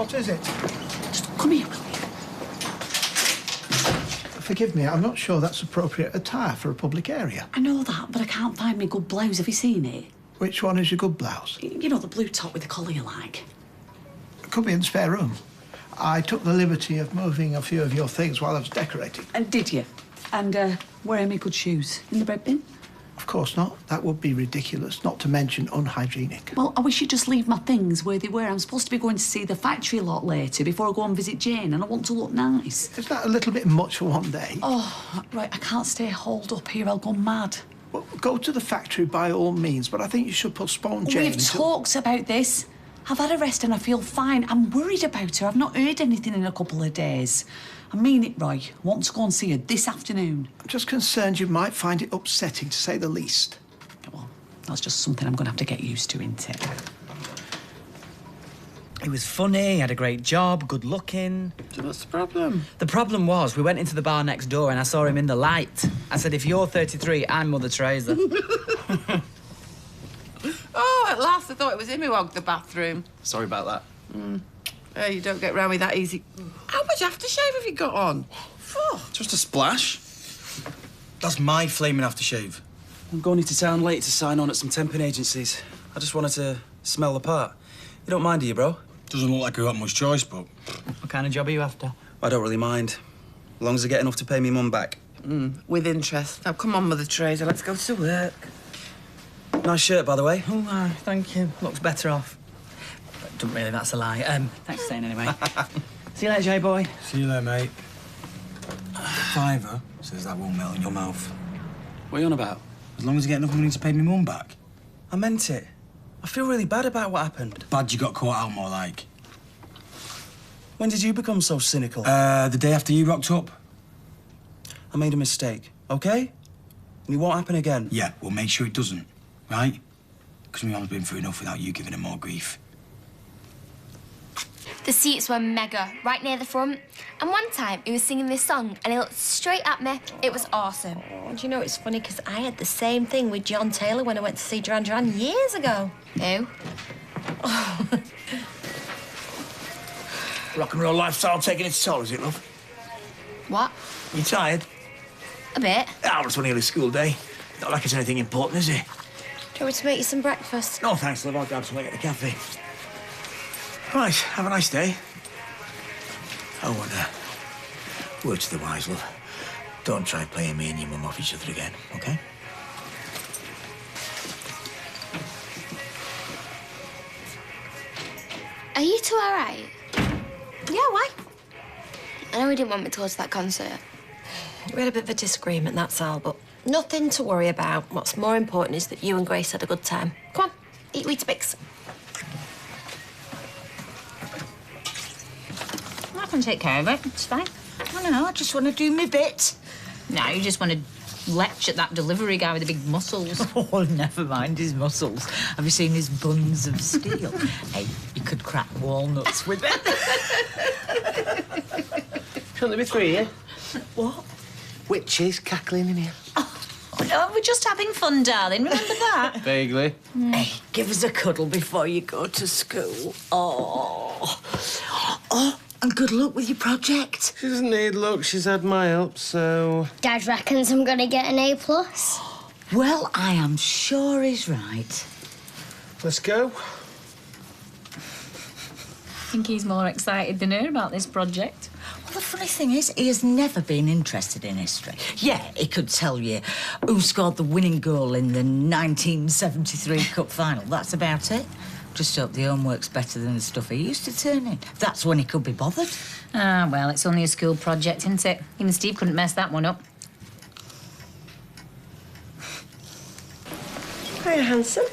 What is it? Just come here, will you? Forgive me, I'm not sure that's appropriate attire for a public area. I know that, but I can't find my good blouse. Have you seen it? Which one is your good blouse? You know, the blue top with the collar you like. It could be in the spare room. I took the liberty of moving a few of your things while I was decorating. And did you? And where are my good shoes? In the bread bin? Of course not. That would be ridiculous, not to mention unhygienic. Well, I wish you'd just leave my things where they were. I'm supposed to be going to see the factory lot later before I go and visit Jane, and I want to look nice. Is that a little bit much for one day? Oh, right, I can't stay holed up here. I'll go mad. Well, go to the factory by all means, but I think you should postpone Jane We've talked about this. I've had a rest and I feel fine. I'm worried about her. I've not heard anything in a couple of days. I mean it, Roy. I want to go and see her this afternoon. I'm just concerned you might find it upsetting, to say the least. Well, that's just something I'm going to have to get used to, isn't it? He was funny, he had a great job, good looking. So what's the problem? The problem was, we went into the bar next door and I saw him in the light. I said, if you're 33, I'm Mother Teresa. Oh, at last I thought it was him who hogged the bathroom. Sorry about that. Oh, you don't get round me that easy. How much aftershave have you got on? Oh. Just a splash. That's my flaming aftershave. I'm going into town late to sign on at some temping agencies. I just wanted to smell the part. You don't mind, do you, bro? Doesn't look like I got much choice, but... What kind of job are you after? I don't really mind. As long as I get enough to pay me mum back. With interest. Now, come on, Mother Teresa, let's go to work. Nice shirt, by the way. Oh, thank you. Looks better off. But don't really, that's a lie. Thanks for saying anyway. See you later, J-boy. See you there, mate. Fiver says that won't melt in your mouth. What are you on about? As long as I get enough money to pay me mum back. I meant it. I feel really bad about what happened. Bad you got caught out, more like. When did you become so cynical? The day after you rocked up. I made a mistake, OK? And it won't happen again. Yeah, we'll make sure it doesn't, right? Because my mum's been through enough without you giving her more grief. The seats were mega, right near the front. And one time, he was singing this song, and he looked straight at me. It was awesome. And you know, it's funny, because I had the same thing with John Taylor when I went to see Duran Duran years ago. Who? Rock and roll lifestyle taking its toll, is it, love? What? You tired? A bit. Oh, it's only a school day. Not like it's anything important, is it? Do you want me to make you some breakfast? No, thanks, love. I'll grab something at the cafe. Right, have a nice day. Oh, and, word to the wise, love. Don't try playing me and your mum off each other again, OK? Are you two all right? Yeah, why? I know he didn't want me to go to that concert. We had a bit of a disagreement, that's all, but nothing to worry about. What's more important is that you and Grace had a good time. Come on, eat Weetabix. I can take care of it. It's fine. I don't know. I just want to do my bit. No, you just want to lecture that delivery guy with the big muscles. Oh, never mind his muscles. Have you seen his buns of steel? Hey, you could crack walnuts with it. Shouldn't there be three here? What? Witches cackling in here. Oh, we're just having fun, darling. Remember that? Vaguely. Hey, give us a cuddle before you go to school. Oh. Oh, and good luck with your project. She doesn't need luck. She's had my help, so... Dad reckons I'm going to get an A+. Well, I am sure he's right. Let's go. I think he's more excited than her about this project. Well, the funny thing is, he has never been interested in history. Yeah, he could tell you who scored the winning goal in the 1973 Cup final. That's about it. Just hope the homework's better than the stuff he used to turn in. That's when he could be bothered. Ah, well, it's only a school project, isn't it? Even Steve couldn't mess that one up. Hiya, handsome.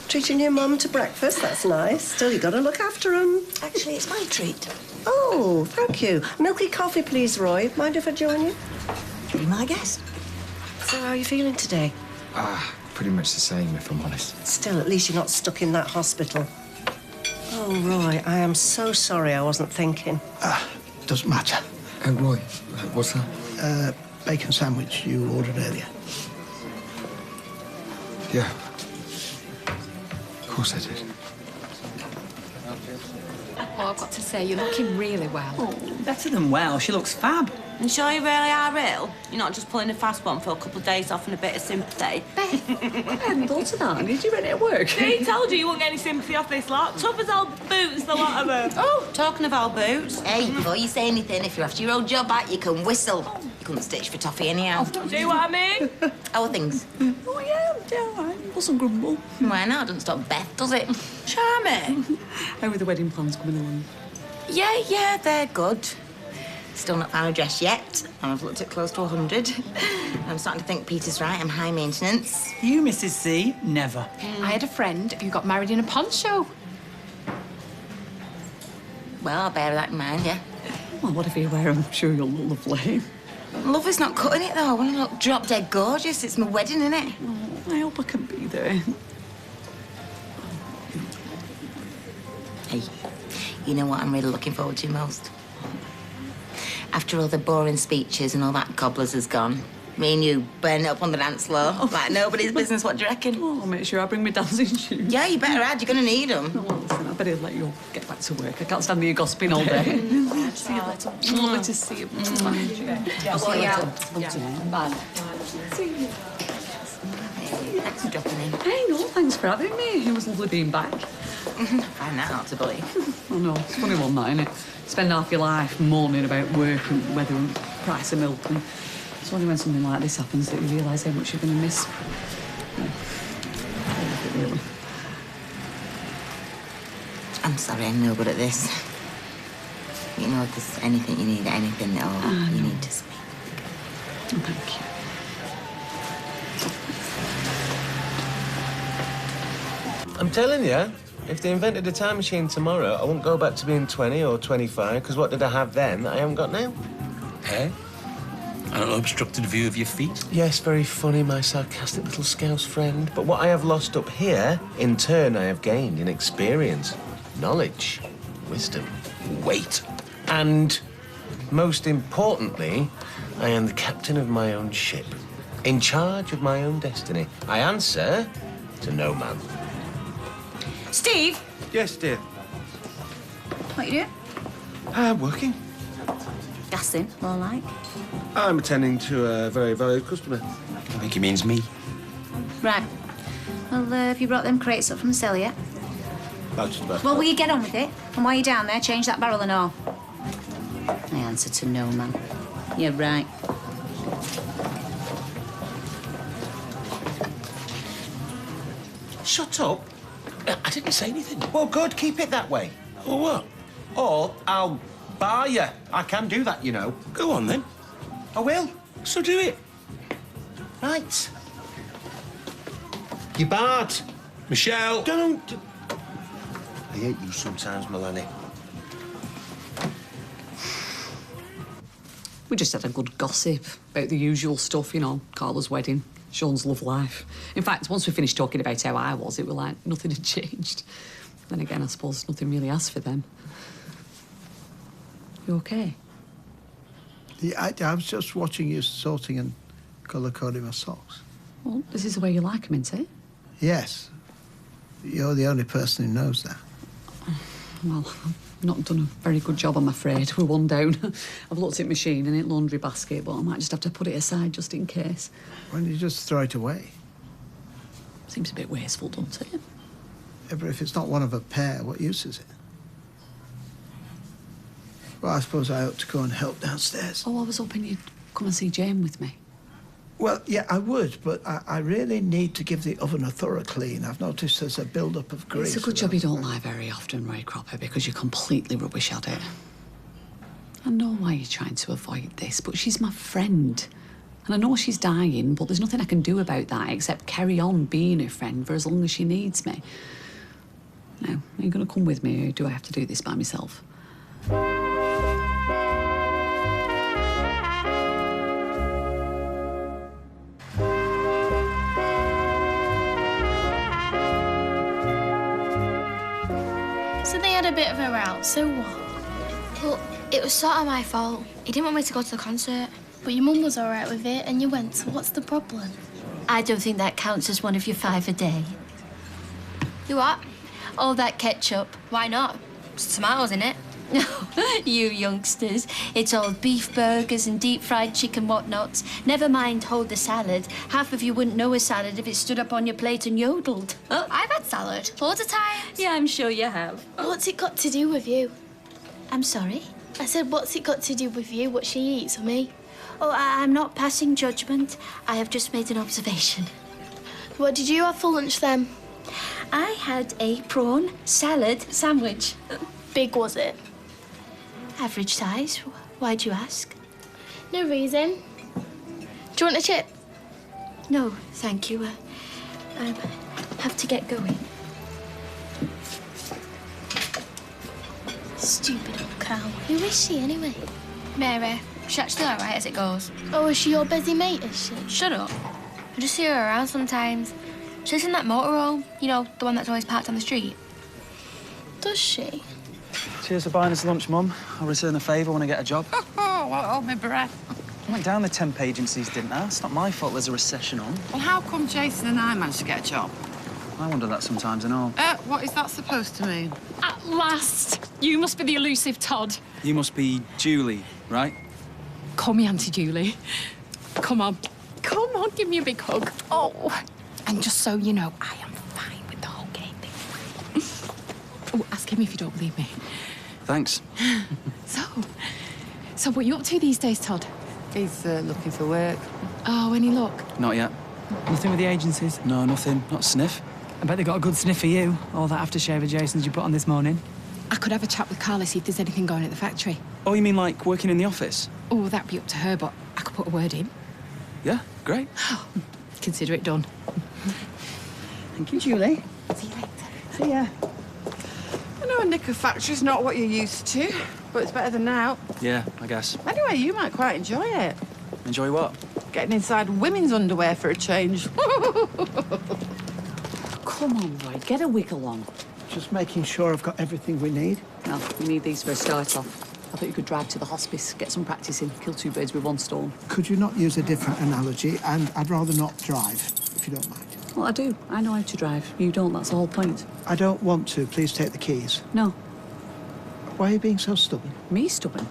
Treating your mum to breakfast, that's nice. Still, you got to look after 'em. Actually, it's my treat. Oh, thank you. Milky coffee, please, Roy. Mind if I join you? Be my guest. So, how are you feeling today? Pretty much the same, if I'm honest. Still, at least you're not stuck in that hospital. Oh, Roy, I am so sorry I wasn't thinking. Doesn't matter. Roy, what's that? Bacon sandwich you ordered earlier. Yeah. Of course I did. Poor I've got to say, you're looking really well. Oh, better than well. She looks fab. And sure you really are ill? You're not just pulling a fast one for a couple of days off and a bit of sympathy? I hadn't thought of that. Did you ready at work? He told you wouldn't get any sympathy off this lot. Tough as old boots, the lot of them. Oh, talking of old boots. Hey, before you say anything, if you're after your old job back, you can whistle. You couldn't stitch for toffee anyhow. Do you know what I mean? How are things? Oh, yeah, all right. Mustn't grumble. Why not? Doesn't stop Beth, does it? Charming. How are the wedding plans coming along? Yeah, they're good. Still not found a dress yet, and I've looked at close to 100. I'm starting to think Peter's right, I'm high maintenance. You, Mrs. C, never. I had a friend who got married in a poncho. Well, I'll bear that in mind, yeah. Well, whatever you wear, I'm sure you'll look lovely. Love is not cutting it, though. I want to look drop-dead gorgeous. It's my wedding, innit? Oh, I hope I can be there. Hey, you know what I'm really looking forward to most? After all the boring speeches and all that cobblers has gone, me and you burn it up on the dance floor. Like nobody's business, what do you reckon? Oh, I'll make sure I bring my dancing shoes. Yeah, you better add. You're going to need them. No, well, listen, I better let you all get back to work. I can't stand you gossiping all day. See you later. Lovely to see you. I'll see you later. Bye. Thanks for dropping in. Hey, no, thanks for having me. It was lovely being back. Find that hard to believe. Oh, no, it's a funny one, that, innit? Spend half your life moaning about work and weather and price of milk, and it's only when something like this happens that you realise how much you're going to miss. Yeah. Really. I'm sorry, I'm no good at this. You know, if there's anything you need, anything at all, you need to speak. Thank you. I'm telling you, if they invented a time machine tomorrow, I won't go back to being 20 or 25, because what did I have then that I haven't got now? Hair? And an obstructed view of your feet? Yes, very funny, my sarcastic little Scouse friend. But what I have lost up here, in turn, I have gained in experience, knowledge, wisdom, weight. And, most importantly, I am the captain of my own ship, in charge of my own destiny. I answer to no man. Steve? Yes, dear. What you doing? Working. Gassing, more like. I'm attending to a very valued customer. I think he means me. Right. Well, have you brought them crates up from the cellar yet? That's just about. Well, will you get on with it? And while you're down there, change that barrel and all. I answer to no man. Yeah, right. Shut up. I didn't say anything. Well, good. Keep it that way. Or what? Or I'll bar you. I can do that, you know. Go on, then. I will. So do it. Right. You barred. Michelle! Don't. I hate you sometimes, Melanie. We just had a good gossip about the usual stuff, you know, Carla's wedding, Sean's love life. In fact, once we finished talking about how I was, it was like nothing had changed. Then again, I suppose nothing really has for them. You okay? Yeah, I was just watching you sorting and colour-coding my socks. Well, this is the way you like them, isn't it? Yes. You're the only person who knows that. Well, I've not done a very good job, I'm afraid. We're one down. I've looked at machine and it laundry basket, but I might just have to put it aside just in case. Why don't you just throw it away? Seems a bit wasteful, doesn't it? Yeah, but if it's not one of a pair, what use is it? Well, I suppose I ought to go and help downstairs. Oh, I was hoping you'd come and see Jane with me. Well, yeah, I would, but I really need to give the oven a thorough clean. I've noticed there's a build-up of grease. It's a good job you don't lie very often, Roy Cropper, because you're completely rubbish at it. I know why you're trying to avoid this, but she's my friend. And I know she's dying, but there's nothing I can do about that except carry on being her friend for as long as she needs me. Now, are you going to come with me, or do I have to do this by myself? So they had a bit of a row, so what? Well, it was sort of my fault. He didn't want me to go to the concert. But your mum was all right with it and you went, so what's the problem? I don't think that counts as one of your 5 a day. You what? All that ketchup. Why not? It's tomatoes in it. You youngsters. It's all beef burgers and deep-fried chicken whatnots. Never mind hold the salad. Half of you wouldn't know a salad if it stood up on your plate and yodeled. Oh, I've had salad loads of times. Yeah, I'm sure you have. What's it got to do with you? I'm sorry? I said, what's it got to do with you, what she eats, or me? Oh, I'm not passing judgment. I have just made an observation. What did you have for lunch then? I had a prawn salad sandwich. Big, was it? Average size. Why'd you ask? No reason. Do you want a chip? No, thank you. I have to get going. Stupid old cow. Who is she, anyway? Mary, she's actually all right as it goes. Oh, is she your busy mate, is she? Shut up. I just see her around sometimes. She lives in that motorhome, you know, the one that's always parked on the street. Does she? Cheers for buying us lunch, Mum. I'll return a favour when I get a job. Oh, well, hold my breath. I went down the temp agencies, didn't I? It's not my fault there's a recession on. Well, how come Jason and I managed to get a job? I wonder that sometimes and all. What is that supposed to mean? At last! You must be the elusive Todd. You must be Julie, right? Call me Auntie Julie. Come on. Come on, give me a big hug. Oh, and just so you know, I am fine with the whole game thing. Oh, ask him if you don't believe me. Thanks. So what are you up to these days, Todd? He's looking for work. Oh, any luck? Not yet. Nothing with the agencies? No, nothing. Not a sniff. I bet they got a good sniff for you. All that aftershave of Jason's you put on this morning. I could have a chat with Carly, see if there's anything going at the factory. Oh, you mean like working in the office? Oh, that'd be up to her, but I could put a word in. Yeah, great. Consider it done. Thank you, Julie. See you later. See ya. I know a knicker factory's not what you're used to, but it's better than now. Yeah, I guess. Anyway, you might quite enjoy it. Enjoy what? Getting inside women's underwear for a change. Come on, Roy, get a wiggle on. Just making sure I've got everything we need. No, we need these for a start-off. I thought you could drive to the hospice, get some practice in, kill two birds with one stone. Could you not use a different analogy? And I'd rather not drive, if you don't mind. Well, I do. I know how to drive. You don't, that's the whole point. I don't want to. Please take the keys. No. Why are you being so stubborn? Me stubborn?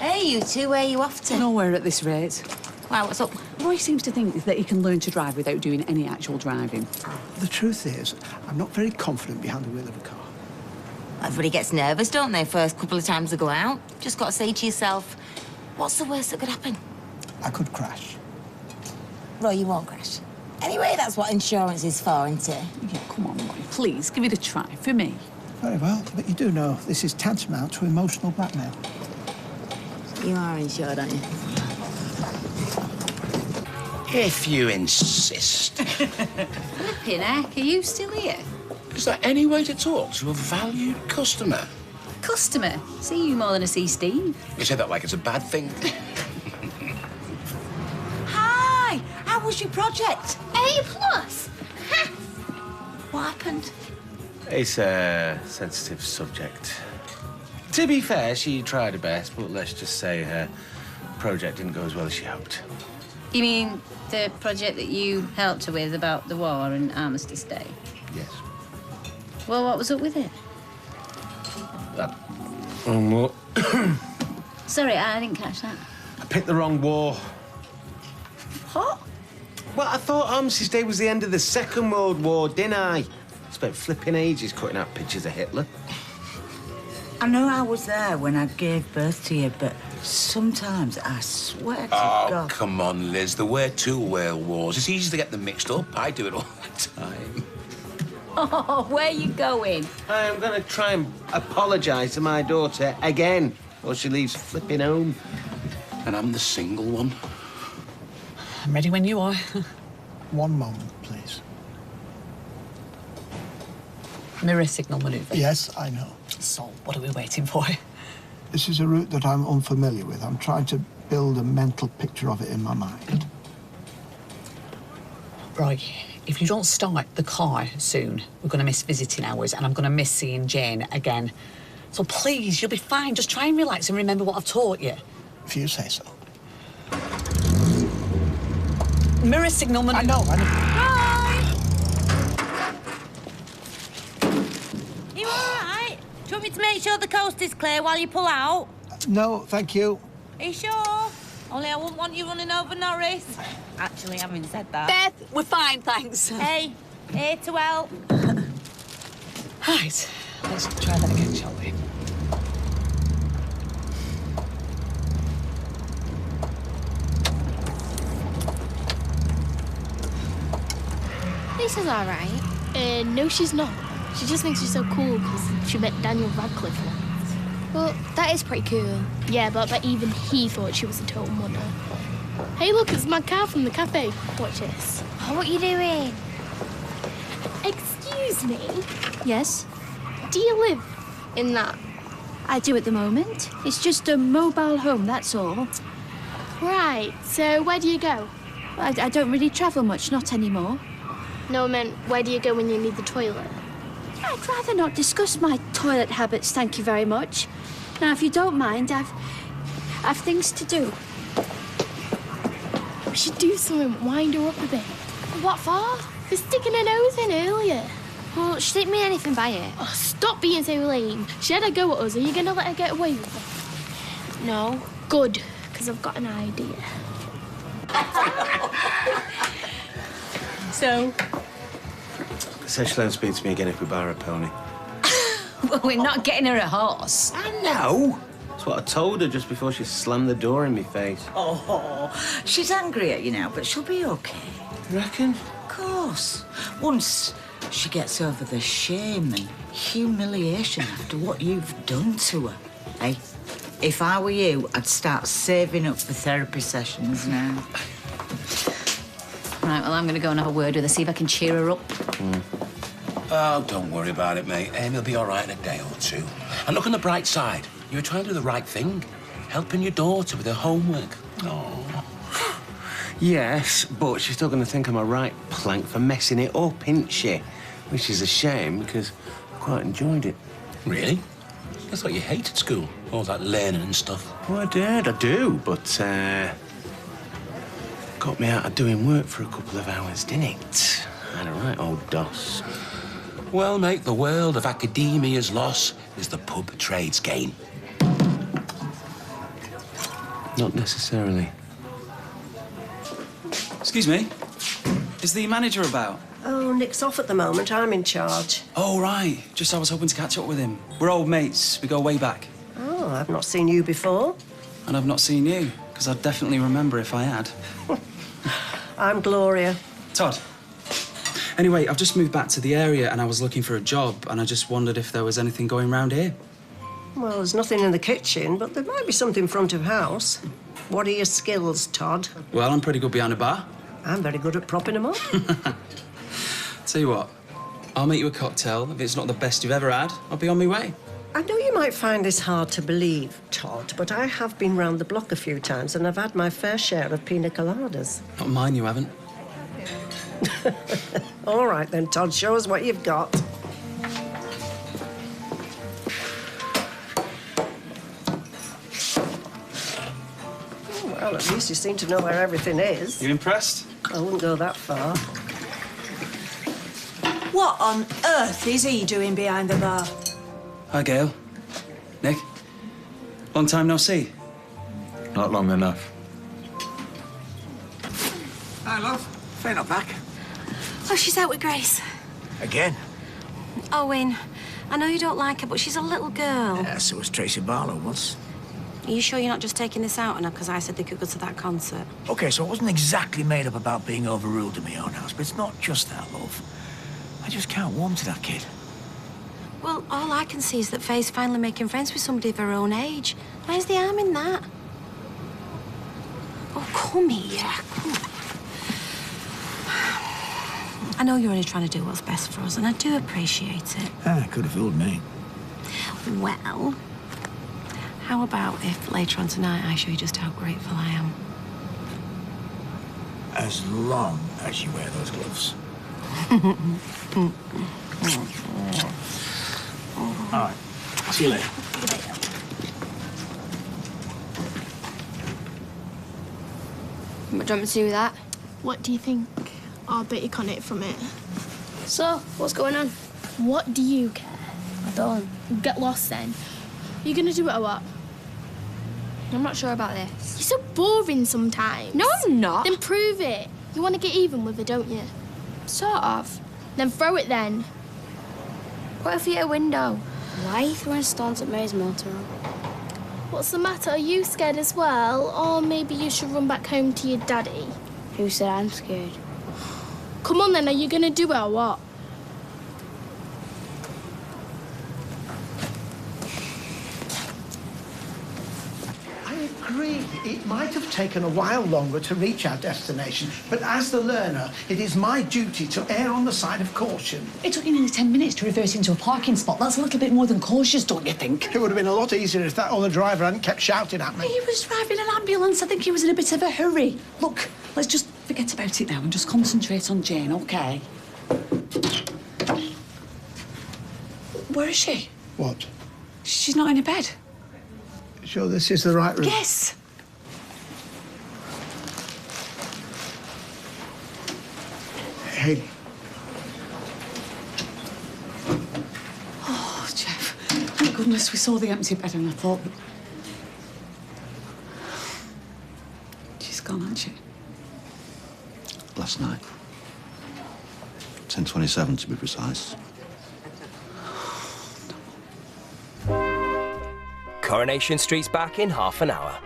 Hey, you two, where are you off to? Nowhere at this rate. Wow, what's up? Roy seems to think that he can learn to drive without doing any actual driving. The truth is, I'm not very confident behind the wheel of a car. Everybody gets nervous, don't they, first couple of times they go out? Just got to say to yourself, what's the worst that could happen? I could crash. Roy, you won't crash. Anyway, that's what insurance is for, isn't it? Yeah, come on, Roy, please, give it a try, for me. Very well, but you do know this is tantamount to emotional blackmail. You are insured, aren't you? If you insist. Flippin' heck, are you still here? Is there any way to talk to a valued customer? Customer? See you more than I see Steve. You say that like it's a bad thing. Hi! How was your project? A+. What happened? It's a sensitive subject. To be fair, she tried her best, but let's just say her project didn't go as well as she hoped. You mean the project that you helped her with about the war and Armistice Day? Yes. Well, what was up with it? Well, Sorry, I didn't catch that. I picked the wrong war. What? Well, I thought Armistice Day was the end of the Second World War, didn't I? Spent flipping ages cutting out pictures of Hitler. I know I was there when I gave birth to you, but sometimes I swear to Oh, God... come on, Liz. There were two world wars. It's easy to get them mixed up. I do it all the time. Oh, where are you going? I'm going to try and apologise to my daughter again, or she leaves flipping home. And I'm the single one. I'm ready when you are. One moment, please. Mirror signal manoeuvre. Yes, I know. So, what are we waiting for? This is a route that I'm unfamiliar with. I'm trying to build a mental picture of it in my mind. Right, if you don't start the car soon, we're going to miss visiting hours and I'm going to miss seeing Jane again. So please, you'll be fine. Just try and relax and remember what I've taught you. If you say so. Mirror signal manoeuvre. I know. Hi! You all right? Do you want me to make sure the coast is clear while you pull out? No, thank you. Are you sure? Only I wouldn't want you running over Norris. Actually, having said that... Beth, we're fine, thanks. Hey, here to help. Right, let's try that again, shall we? Lisa's all right. No, she's not. She just thinks she's so cool because she met Daniel Radcliffe once. Well, that is pretty cool. Yeah, but I bet even he thought she was a total munner. Hey, look, it's my car from the cafe. Watch this. Oh, what are you doing? Excuse me? Yes? Do you live in that? I do at the moment. It's just a mobile home, that's all. Right, so where do you go? I don't really travel much, not anymore. No, I meant, where do you go when you need the toilet? I'd rather not discuss my toilet habits, thank you very much. Now, if you don't mind, I've things to do. We should do something, wind her up a bit. What for? For sticking her nose in earlier. Well, she didn't mean anything by it. Oh, stop being so lame. She had a go at us. Are you going to let her get away with it? No. Good, because I've got an idea. So? Said she'll speak to me again if we buy her a pony. Well, we're not getting her a horse. I know. That's what I told her just before she slammed the door in my face. Oh, she's angry at you now, but she'll be okay. You reckon? Of course. Once she gets over the shame and humiliation after what you've done to her. Hey, if I were you, I'd start saving up for therapy sessions now. Right, well, I'm going to go and have a word with her, see if I can cheer her up. Oh, don't worry about it, mate. Amy'll be all right in a day or two. And look on the bright side. You were trying to do the right thing, helping your daughter with her homework. Oh. Yes, but she's still going to think I'm a right plank for messing it up, isn't she? Which is a shame, because I quite enjoyed it. Really? I thought you hated school, all that learning and stuff. Well, I do, but, got me out of doing work for a couple of hours, didn't it? I had a right old doss. Well, mate, the world of academia's loss is the pub trade's gain. Not necessarily. Excuse me. Is the manager about? Oh, Nick's off at the moment. I'm in charge. Oh, right. Just I was hoping to catch up with him. We're old mates. We go way back. Oh, I've not seen you before. And I've not seen you, because I'd definitely remember if I had. I'm Gloria. Todd. Anyway, I've just moved back to the area and I was looking for a job and I just wondered if there was anything going round here. Well, there's nothing in the kitchen, but there might be something front of house. What are your skills, Todd? Well, I'm pretty good behind a bar. I'm very good at propping them up. Tell you what, I'll make you a cocktail. If it's not the best you've ever had, I'll be on my way. I know you might find this hard to believe, Todd, but I have been round the block a few times and I've had my fair share of pina coladas. Not mine, you haven't. All right then, Todd, show us what you've got. Oh, well, at least you seem to know where everything is. You impressed? I wouldn't go that far. What on earth is he doing behind the bar? Hi, Gail. Nick. Long time no see. Not long enough. Hi, love. Fair not back. Oh, she's out with Grace. Again? Owen, I know you don't like her, but she's a little girl. Yeah, so was Tracy Barlow once. Are you sure you're not just taking this out on her because I said they could go to that concert? OK, so I wasn't exactly made up about being overruled in my own house, but it's not just that, love. I just can't warm to that kid. Well, all I can see is that Faye's finally making friends with somebody of her own age. Where's the harm in that? Oh, come here. Come. I know you're only trying to do what's best for us, and I do appreciate it. Ah, could have fooled me. Well, how about if later on tonight I show you just how grateful I am? As long as you wear those gloves. All right. See you later. What do you want me to do with that? What do you think? I'll bet you can't eat from it. So, what's going on? What do you care? I don't. Get lost then. You gonna do it or what? I'm not sure about this. You're so boring sometimes. No, I'm not. Then prove it. You want to get even with her, don't you? Sort of. Then throw it then. What if you hit a window? Why are you throwing stones at Mary's motor? What's the matter? Are you scared as well? Or maybe you should run back home to your daddy? Who said I'm scared? Come on then, are you gonna do it or what? I agree. It might have taken a while longer to reach our destination, but as the learner, it is my duty to err on the side of caution. It took you nearly 10 minutes to reverse into a parking spot. That's a little bit more than cautious, don't you think? It would have been a lot easier if that other driver hadn't kept shouting at me. He was driving an ambulance. I think he was in a bit of a hurry. Look, let's just forget about it now and just concentrate on Jane, OK? Where is she? What? She's not in her bed. Sure this is the right room? Yes. Hey. Oh, Jeff, thank goodness we saw the empty bed and I thought... She's gone, hasn't she? Last night. 10:27 to be precise. Coronation Street's back in half an hour.